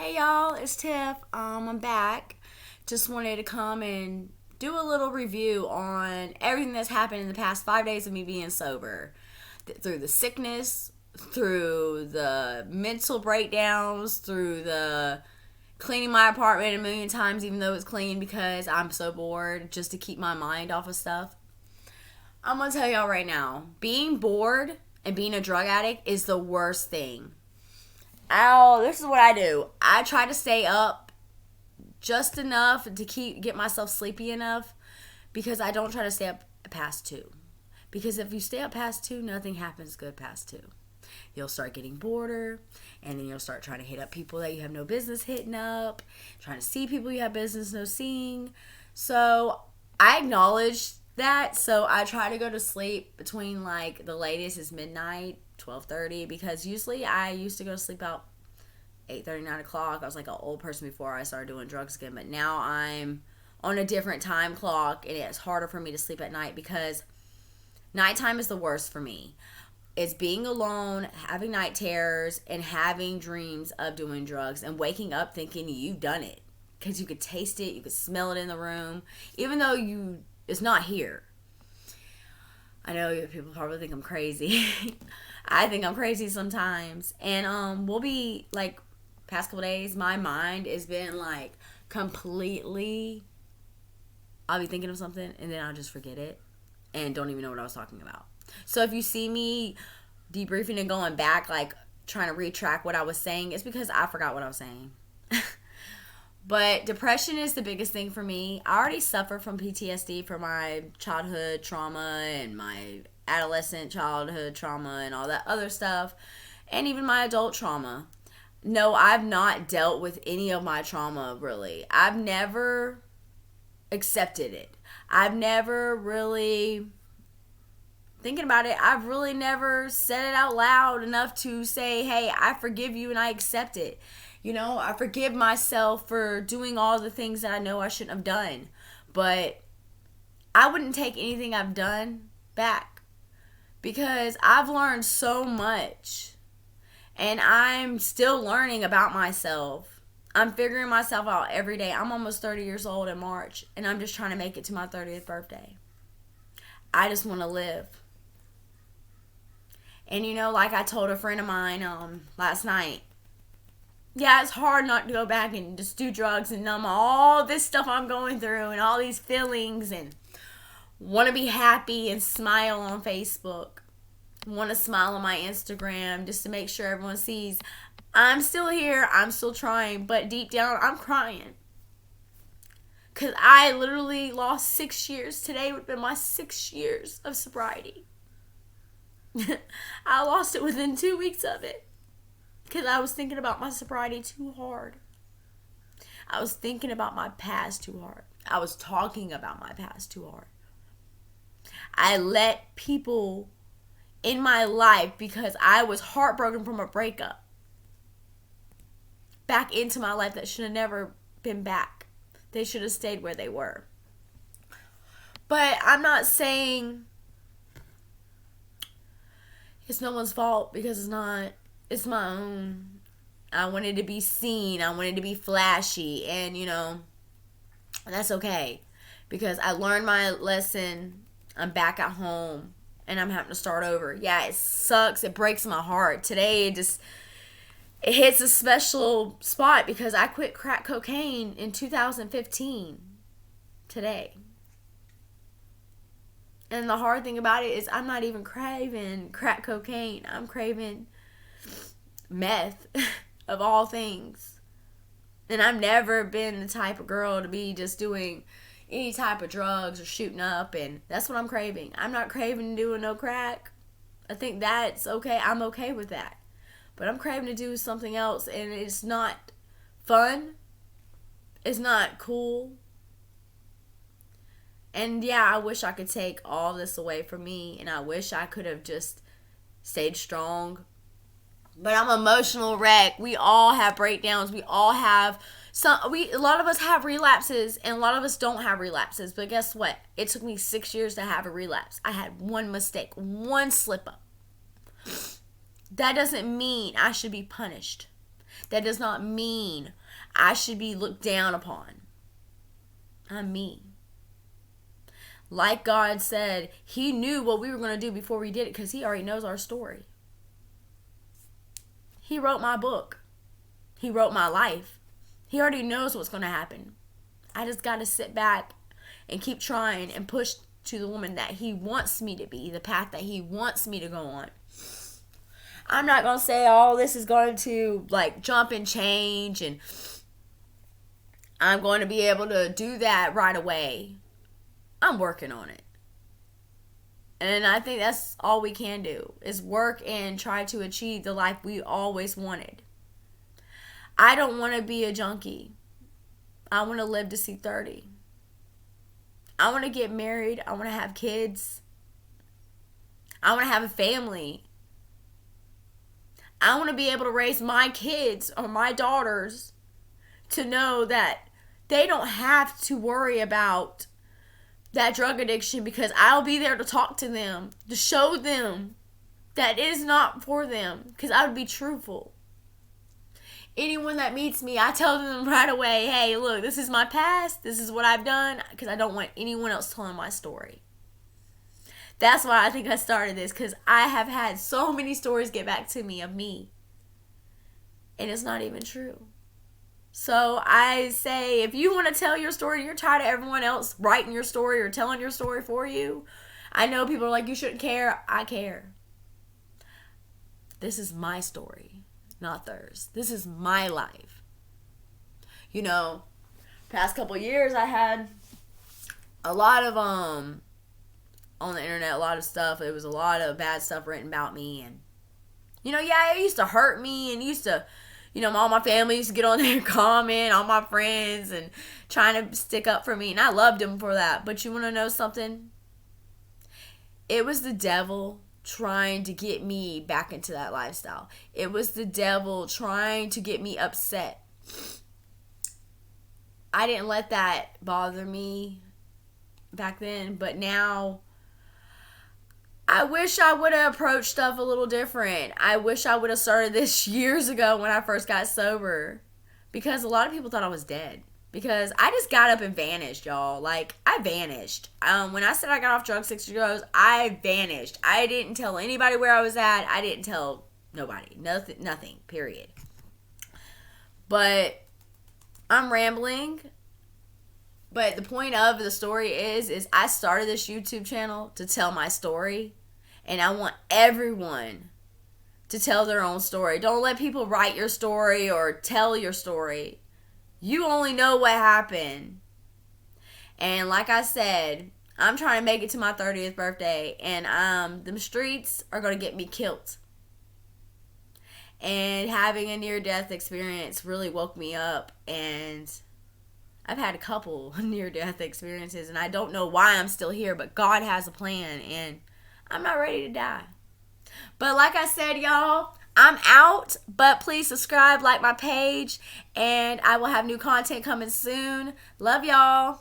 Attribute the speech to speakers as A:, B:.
A: Hey y'all, it's Tiff. I'm back. Just wanted to come and do a little review on everything that's happened in the past 5 days of me being sober. Through the sickness, through the mental breakdowns, through the cleaning my apartment a million times even though it's clean because I'm so bored just to keep my mind off of stuff. I'm gonna tell y'all right now, being bored and being a drug addict is the worst thing. Oh, this is what I do. I try to stay up just enough to get myself sleepy enough because I don't try to stay up past 2. Because if you stay up past 2, nothing happens good past 2. You'll start getting bored, and then you'll start trying to hit up people that you have no business hitting up, trying to see people you have business no seeing. So I acknowledge that, so I try to go to sleep between like the latest is midnight, 12:30, because usually I used to go to sleep out 8:30, 9 o'clock. I was like an old person before I started doing drugs again, but now I'm on a different time clock, and it's harder for me to sleep at night because nighttime is the worst for me. It's being alone, having night terrors, and having dreams of doing drugs and waking up thinking you've done it because you could taste it, you could smell it in the room, even though it's not here. I know people probably think I'm crazy. I think I'm crazy sometimes. And we'll be like past couple days, my mind has been like completely, I'll be thinking of something and then I'll just forget it and don't even know what I was talking about. So if you see me debriefing and going back, like trying to retract what I was saying, it's because I forgot what I was saying. But depression is the biggest thing for me. I already suffer from PTSD for my childhood trauma and my adolescent childhood trauma and all that other stuff, and even my adult trauma. No, I've not dealt with any of my trauma, really. I've never accepted it. I've never really, thinking about it, I've really never said it out loud enough to say, hey, I forgive you and I accept it. You know, I forgive myself for doing all the things that I know I shouldn't have done. But I wouldn't take anything I've done back because I've learned so much. And I'm still learning about myself. I'm figuring myself out every day. I'm almost 30 years old in March, and I'm just trying to make it to my 30th birthday. I just want to live. And you know, like I told a friend of mine last night, yeah, it's hard not to go back and just do drugs and numb all this stuff I'm going through and all these feelings and want to be happy and smile on Facebook. Want to smile on my Instagram just to make sure everyone sees I'm still here, I'm still trying, but deep down I'm crying. Because I literally lost 6 years. Today would have been my 6 years of sobriety. I lost it within 2 weeks of it. Because I was thinking about my sobriety too hard. I was thinking about my past too hard. I was talking about my past too hard. I let people in my life, because I was heartbroken from a breakup, back into my life that should have never been back. They should have stayed where they were. But I'm not saying it's no one's fault, because it's not. It's my own. I wanted to be seen. I wanted to be flashy. And, you know, that's okay. Because I learned my lesson. I'm back at home. And I'm having to start over. Yeah, it sucks. It breaks my heart. Today, it hits a special spot because I quit crack cocaine in 2015. Today. And the hard thing about it is I'm not even craving crack cocaine. I'm craving meth of all things. And I've never been the type of girl to be just doing any type of drugs or shooting up, and that's what I'm craving. I'm not craving doing no crack. I think that's okay. I'm okay with that. But I'm craving to do something else, and it's not fun. It's not cool. And yeah, I wish I could take all this away from me, and I wish I could have just stayed strong. But I'm an emotional wreck. We all have breakdowns. We all have a lot of us have relapses, and a lot of us don't have relapses. But guess what? It took me 6 years to have a relapse. I had one mistake, one slip up. That doesn't mean I should be punished. That does not mean I should be looked down upon. I'm me. Like God said, He knew what we were going to do before we did it because He already knows our story. He wrote my book. He wrote my life. He already knows what's going to happen. I just got to sit back and keep trying and push to the woman that He wants me to be, the path that He wants me to go on. I'm not going to say all this is going to like jump and change and I'm going to be able to do that right away. I'm working on it. And I think that's all we can do is work and try to achieve the life we always wanted. I don't want to be a junkie. I want to live to see 30. I want to get married. I want to have kids. I want to have a family. I want to be able to raise my kids or my daughters to know that they don't have to worry about that drug addiction because I'll be there to talk to them, to show them that it is not for them because I would be truthful. Anyone that meets me, I tell them right away, hey, look, this is my past. This is what I've done because I don't want anyone else telling my story. That's why I think I started this because I have had so many stories get back to me of me. And it's not even true. So I say, if you want to tell your story, you're tired of everyone else writing your story or telling your story for you. I know people are like, you shouldn't care. I care. This is my story, not theirs. This is my life. You know, past couple years I had a lot of on the internet, a lot of stuff. It was a lot of bad stuff written about me, and it used to hurt me, and used to, all my family used to get on there and comment, all my friends, and trying to stick up for me, and I loved them for that. But you want to know something? It was the devil trying to get me back into that lifestyle. It was the devil trying to get me upset. I didn't let that bother me back then, but now I wish I would have approached stuff a little different. I wish I would have started this years ago when I first got sober, because a lot of people thought I was dead, because I just got up and vanished, y'all. Like, I vanished. When I said I got off drugs 6 years ago, I vanished. I didn't tell anybody where I was at. I didn't tell nobody. Nothing, period. But I'm rambling. But the point of the story is I started this YouTube channel to tell my story. And I want everyone to tell their own story. Don't let people write your story or tell your story. You only know what happened. And like I said, I'm trying to make it to my 30th birthday. And the streets are going to get me killed. And having a near-death experience really woke me up. And I've had a couple near-death experiences, and I don't know why I'm still here, but God has a plan, and I'm not ready to die. But like I said, y'all, I'm out, but please subscribe, like my page, and I will have new content coming soon. Love y'all.